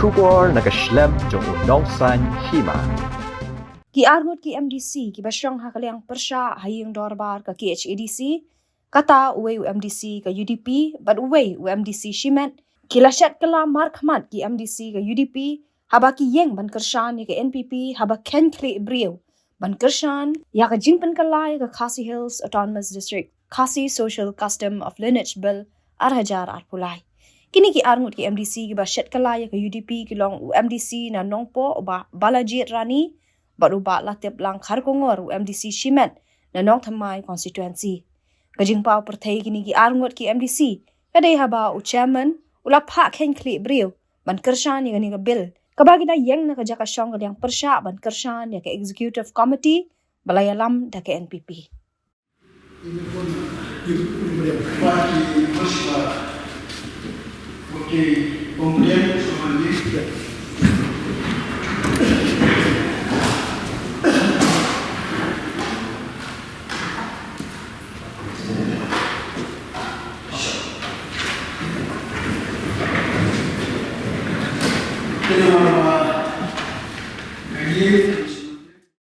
Shubor nakaslem jong udongsan Hima. Ki Ngut ki MDC ki basyong hakaliang persya Ïingdorbar ka KHADC kata uwe UMDC ka UDP but uwe UMDC Shimet Kylla Shet Kylla Markmat ki MDC ka UDP Haba ki Yeng ban Kyrshan ka NPP Haba Kheiñ Briew ban Kyrshan ya ka Jingpan Kalai ka Khasi Hills Autonomous District Khasi Social Custom of Lineage Bill Arhajar Arpulai kini ki Ngut ki MDC ki ba Shet Kylla ka UDP ki long UMDC na nongpo ba balajit rani baruba latip lang kharkongor MDC Shimet na nong thamai constituency kajing pau perthai kini ki Ngut ki MDC kadai haba u chairman ula pha Kheiñ Briew ban Kyrshan ni ka bill kabagi na yeng na kajaka syong yang persya ban Kyrshan ya ka executive committee balayalam da ka NPP ini pun parti persya okey komplain sama list Terima